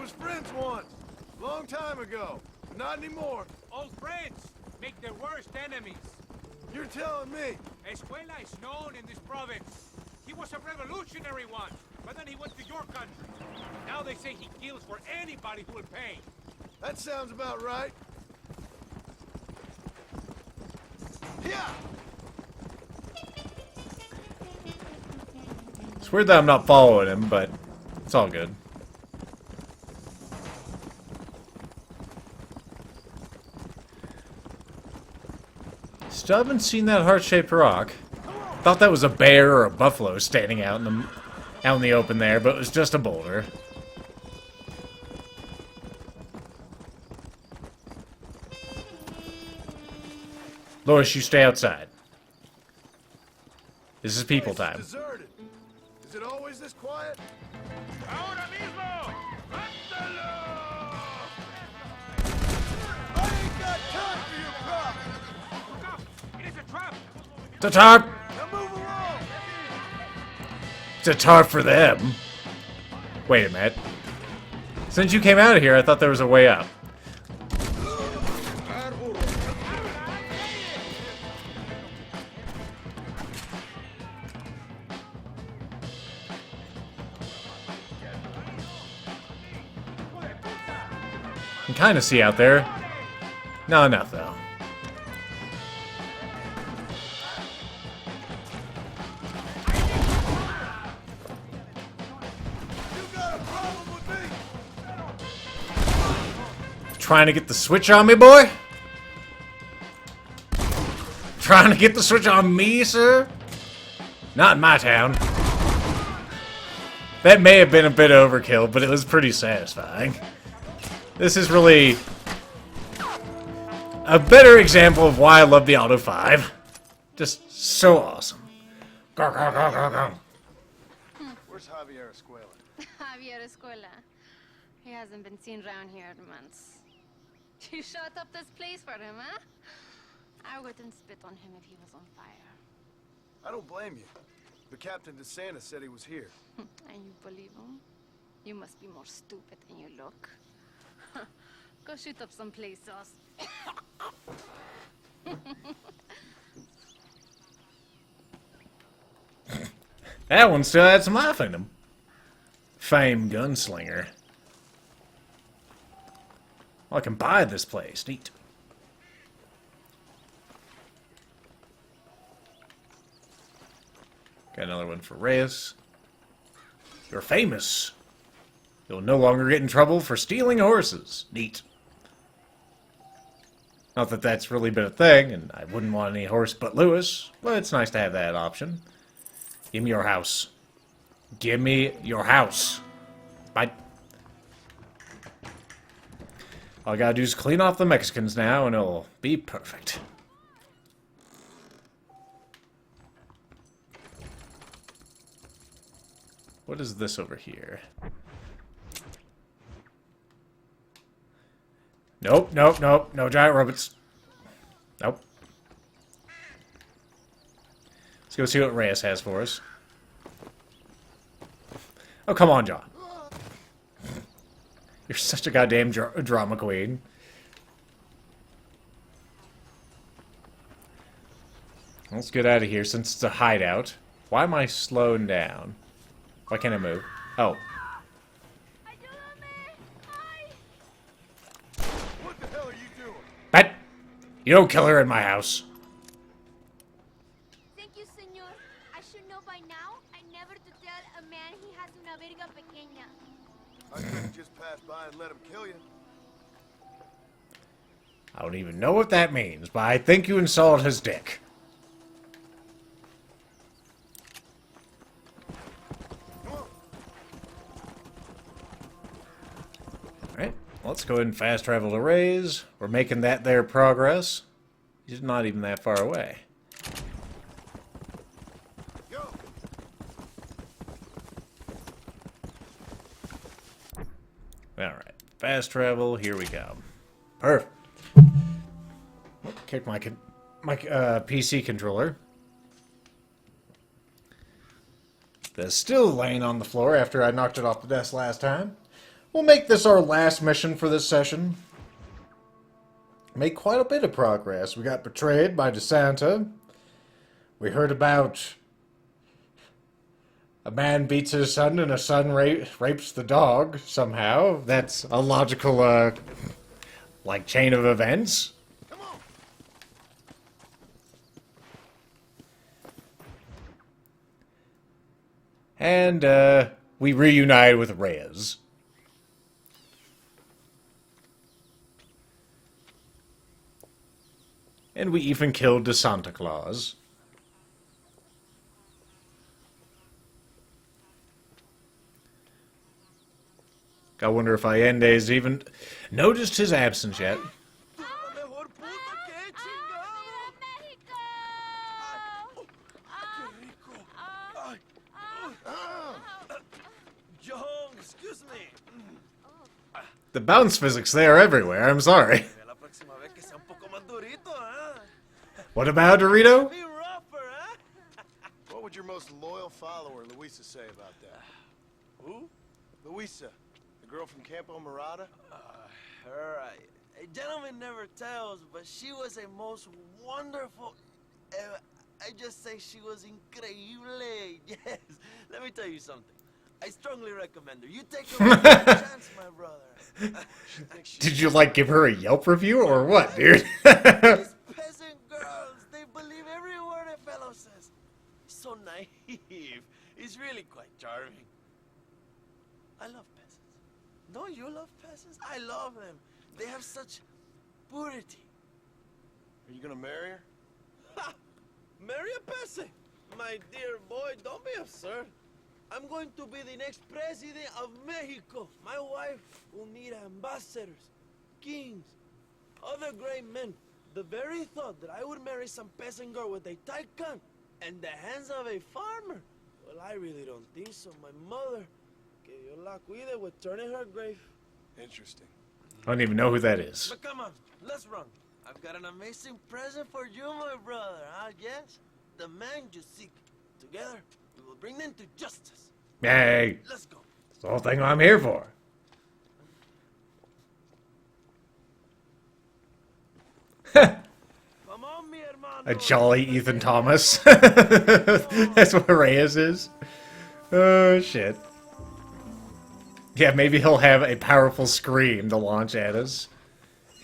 was friends once. Long time ago. Not anymore. Old friends make their worst enemies. You're telling me. Escuela is known in this province. He was a revolutionary once, but then he went to your country. Now they say he kills for anybody who will pay. That sounds about right. Yeah. It's weird that I'm not following him, but it's all good. Still haven't seen that heart-shaped rock. Thought that was a bear or a buffalo standing out in the open there, but it was just a boulder. Lois, you stay outside. This is people time. Deserted. Is it always this quiet? Ahora mismo! ¡Mátalo! I ain't got time for your crap. Look out! It is a trap! It's a tarp! Now move along. It's a tarp for them. Wait a minute. Since you came out of here, I thought there was a way up. I can kind of see out there. Not enough, though. You got a problem with me? Trying to get the switch on me, boy? Trying to get the switch on me, sir? Not in my town. That may have been a bit overkill, but it was pretty satisfying. This is really a better example of why I love the Auto 5. Just so awesome. Go, go, go, go, go. Where's Javier Escuela? Javier Escuela. He hasn't been seen around here in months. You shut up this place for him, huh? I wouldn't spit on him if he was on fire. I don't blame you. The Captain DeSantis said he was here. And you believe him? You must be more stupid than you look. Go shoot up some place sauce. That one still had some life in him. Famed gunslinger. Well, I can buy this place. Neat. Got another one for Reyes. You're famous. You'll no longer get in trouble for stealing horses. Neat. Not that that's really been a thing, and I wouldn't want any horse but Lewis, but it's nice to have that option. Give me your house. Give me your house. Bye. All I gotta do is clean off the Mexicans now, and it'll be perfect. What is this over here? Nope, nope, nope. No giant robots. Nope. Let's go see what Reyes has for us. Oh, come on, John. You're such a goddamn drama queen. Let's get out of here since it's a hideout. Why am I slowing down? Why can't I move? Oh. What the hell are you doing? Bet! You don't kill her in my house. Thank you, senor. I should know by now. I never to tell a man he has una verga pequeña. I couldn't just pass by and let him kill you. I don't even know what that means, but I think you insulted his dick. Alright, let's go ahead and fast travel to Reyes. We're making that there progress. He's not even that far away. Go. Alright, fast travel, here we go. Perfect. Kick my PC controller. That's still laying on the floor after I knocked it off the desk last time. We'll make this our last mission for this session. Made quite a bit of progress. We got betrayed by DeSanta. We heard about a man beats his son and a son rapes the dog somehow. That's a logical, like, chain of events. Come on. And, we reunited with Reyes. And we even killed the Santa Claus. I wonder if Allende's even noticed his absence yet. John, excuse me. The bounce physics there everywhere, I'm sorry. What about Dorito? What would your most loyal follower, Luisa, say about that? Who? Luisa, the girl from Campo Mirada? Her, a gentleman never tells, but she was a most wonderful... I just say she was increíble. Yes, let me tell you something. I strongly recommend her. You take her with a chance, my brother. Did you, like, give her a Yelp review or what, dude? These peasant girls, they believe every word a fellow says. So naive. He's really quite charming. I love peasants. Don't you love peasants? I love them. They have such purity. Are you gonna marry her? Ha! Marry a peasant? My dear boy, don't be absurd. I'm going to be the next president of Mexico. My wife will need ambassadors, kings, other great men. The very thought that I would marry some peasant girl with a tight gun and the hands of a farmer, well, I really don't think so. My mother, que Dios la cuide, would turn in her grave. Interesting. I don't even know who that is. But come on, let's run. I've got an amazing present for you, my brother, huh? Yes? The man you seek. Together, we will bring them to justice. Hey, Let's go. that's the whole thing I'm here for. Come on, mi hermano. A jolly Ethan Thomas. That's what Reyes is. Oh, shit. Yeah, maybe he'll have a powerful scream to launch at us.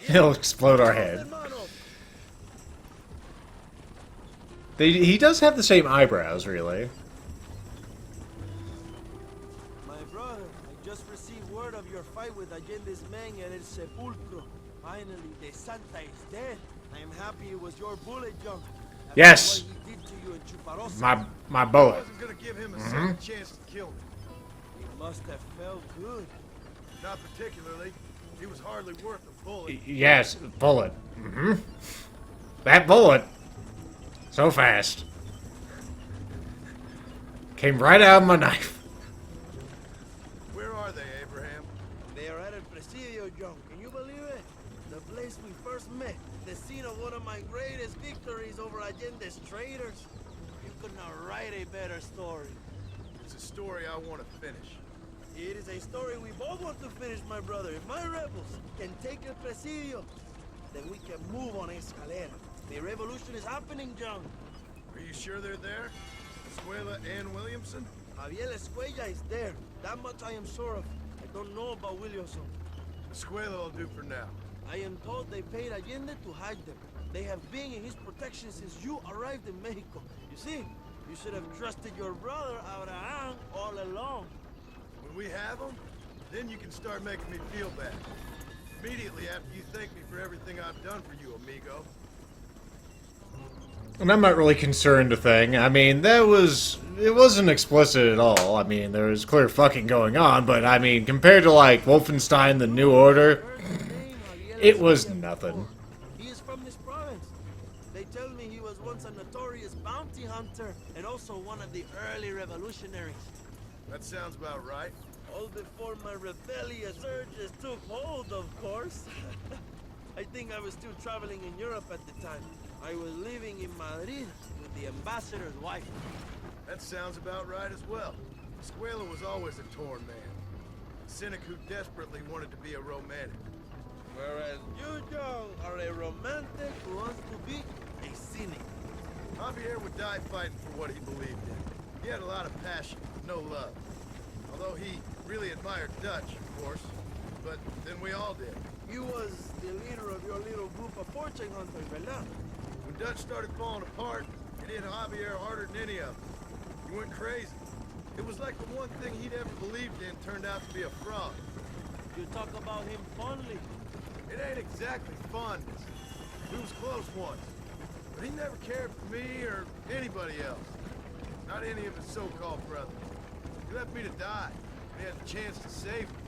He'll explode our head. He does have the same eyebrows, really. My brother, I just received word of your fight with Allende's men at El Sepulcro. Finally, the Santa is dead. I am happy it was your bullet, John. Yes. What he did to you in Chuparosa. My I bullet. wasn't gonna give him a second chance to kill me. It must have felt good. Not particularly. He was hardly worth a bullet. Yes, bullet. That bullet. So fast. Came right out of my knife. Where are they, Abraham? They are at El Presidio, John. Can you believe it? The place we first met. The scene of one of my greatest victories over Allende's traitors. You could not write a better story. It's a story I want to finish. It is a story we both want to finish, my brother. If my rebels can take El Presidio, then we can move on Escalera. The revolution is happening, John. Are you sure they're there? Escuela and Williamson? Javier Escuella is there. That much I am sure of. I don't know about Williamson. Escuela will do for now. I am told they paid Allende to hide them. They have been in his protection since you arrived in Mexico. You see, you should have trusted your brother, Abraham, all along. When we have them, then you can start making me feel bad. Immediately after you thank me for everything I've done for you, amigo. And I'm not really concerned a thing. I mean, it wasn't explicit at all. I mean, there was clear fucking going on, but I mean, compared to like Wolfenstein The New Order, it was nothing. He is from this province. They tell me he was once a notorious bounty hunter and also one of the early revolutionaries. That sounds about right. All before my rebellious urges took hold, of course. I think I was still traveling in Europe at the time. I was living in Madrid with the ambassador's wife. That sounds about right as well. Escuela was always a torn man. cynic who desperately wanted to be a romantic. Whereas you, John, are a romantic who wants to be a cynic. Javier would die fighting for what he believed in. He had a lot of passion, no love. Although he really admired Dutch, of course. But then we all did. You was the leader of your little group of fortune hunters, ¿verdad? When Dutch started falling apart, it hit Javier harder than any of them. He went crazy. It was like the one thing he'd ever believed in turned out to be a fraud. You talk about him fondly. It ain't exactly fondness. We was close once. But he never cared for me or anybody else. Not any of his so-called brothers. He left me to die. He had the chance to save me.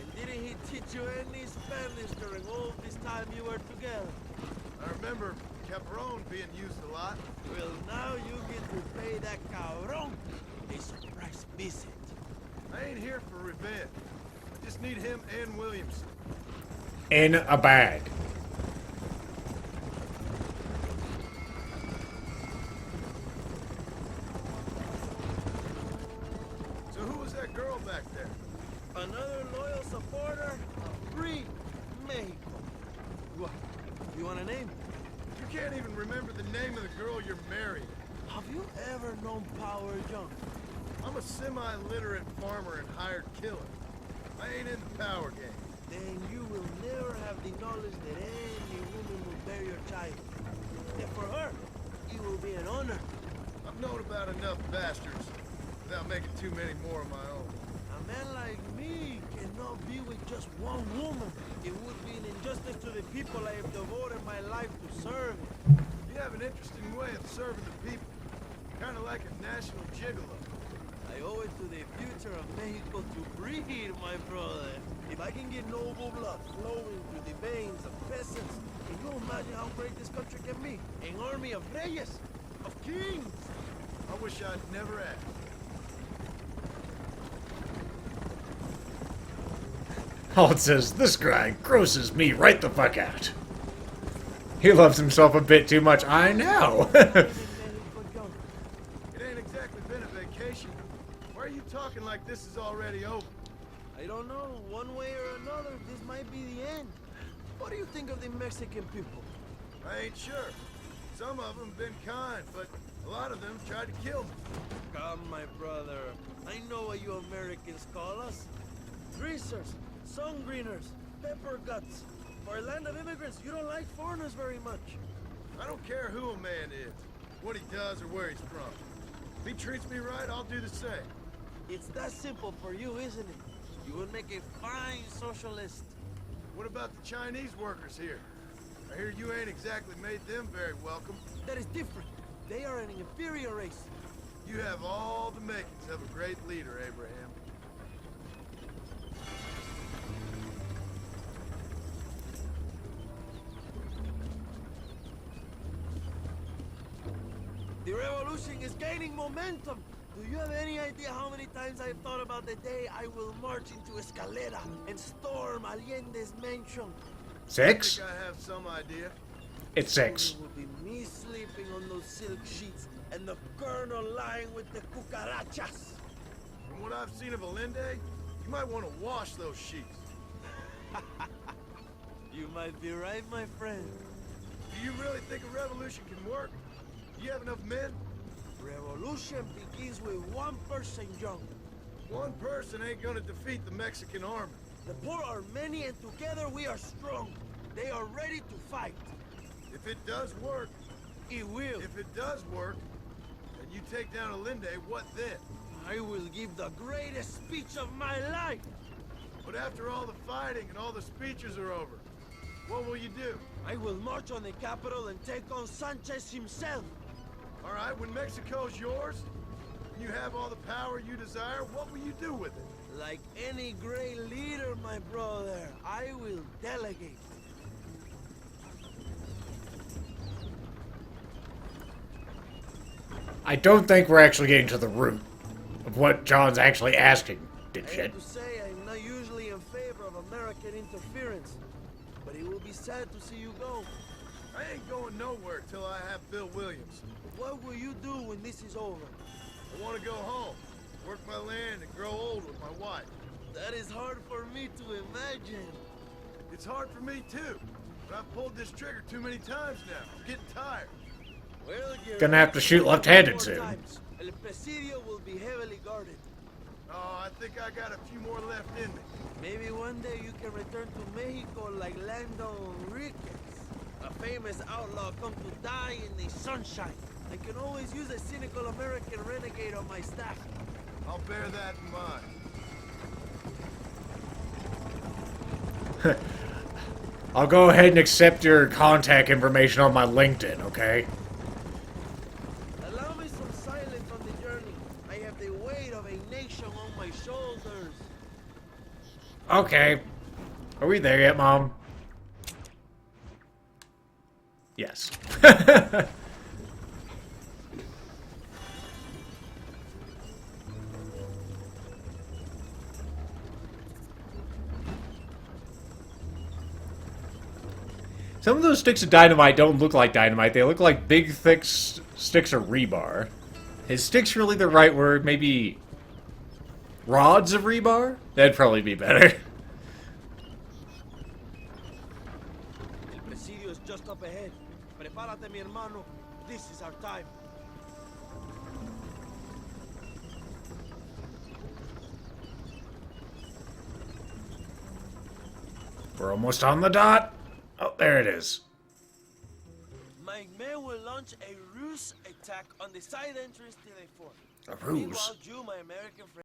And didn't he teach you any Spanish during all this time you were together? I remember Cabron being used a lot. Well, now you get to pay that cabron a surprise visit. I ain't here for revenge. I just need him and Williamson. In a bag. So who was that girl back there? Another loyal supporter of free Mexico. What? You want a name? You can't even remember the name of the girl you're marrying. Have you ever known power, John? I'm a semi-literate farmer and hired killer. I ain't in the power game. Then you will never have the knowledge that any woman will bear your child. And for her, it will be an honor. I've known about enough bastards without making too many more of my own. A man like me cannot be with just one woman. It would be an injustice to the people I have devoted my life to serve. You have an interesting way of serving the people. Kind of like a national gigolo. I owe it to the future of Mexico to breed, my brother. If I can get noble blood flowing through the veins of peasants, can you imagine how great this country can be? An army of Reyes, of kings. I wish I'd never asked. Oh, it says, this guy grosses me right the fuck out. He loves himself a bit too much. I know. It ain't exactly been a vacation. Why are you talking like this is already over? I don't know. One way or another, this might be the end. What do you think of the Mexican people? I ain't sure. Some of them been kind, but a lot of them tried to kill me. Come, my brother. I know what you Americans call us. Greasers, sun-greeners, pepper guts. For a land of immigrants, you don't like foreigners very much. I don't care who a man is, what he does, or where he's from. If he treats me right, I'll do the same. It's that simple for you, isn't it? You would make a fine socialist. What about the Chinese workers here? I hear you ain't exactly made them very welcome. That is different. They are an inferior race. You have all the makings of a great leader, Abraham. The revolution is gaining momentum. Do you have any idea how many times I've thought about the day I will march into Escalera and storm Allende's mansion? 6? I think I have some idea. It's 6. It will be me sleeping on those silk sheets and the colonel lying with the cucarachas. From what I've seen of Allende, you might want to wash those sheets. You might be right, my friend. Do you really think a revolution can work? Do you have enough men? Revolution begins with one person, John. One person ain't gonna defeat the Mexican army. The poor are many and together we are strong. They are ready to fight. If it does work, It will. if it does work, and you take down Allende, what then? I will give the greatest speech of my life. But after all the fighting and all the speeches are over, what will you do? I will march on the capital and take on Sanchez himself. All right, when Mexico's yours, and you have all the power you desire, what will you do with it? Like any great leader, my brother, I will delegate. I don't think we're actually getting to the root of what John's actually asking, I dipshit. have to say, I'm not usually in favor of American interference, but it will be sad to see you go. I ain't going nowhere till I have Bill Williams. What will you do when this is over? I want to go home, work my land, and grow old with my wife. That is hard for me to imagine. It's hard for me too, but I've pulled this trigger too many times now. I'm getting tired. Well, Gonna have to shoot left-handed more soon. times. El Presidio will be heavily guarded. Oh, I think I got a few more left in me. Maybe one day you can return to Mexico like Lando Enriquez. A famous outlaw come to die in the sunshine. I can always use a cynical American renegade on my staff. I'll bear that in mind. I'll go ahead and accept your contact information on my LinkedIn, okay? Allow me some silence on the journey. I have the weight of a nation on my shoulders. Okay. Are we there yet, Mom? Yes. Some of those sticks of dynamite don't look like dynamite. They look like big, thick sticks of rebar. Is sticks really the right word? Maybe rods of rebar? That'd probably be better. El Presidio is just up ahead. Prepárate, mi hermano. This is our time. We're almost on the dot. Oh, there it is. My men will launch a ruse attack on the side entrance to the fort. A ruse. Meanwhile, you, my American friend,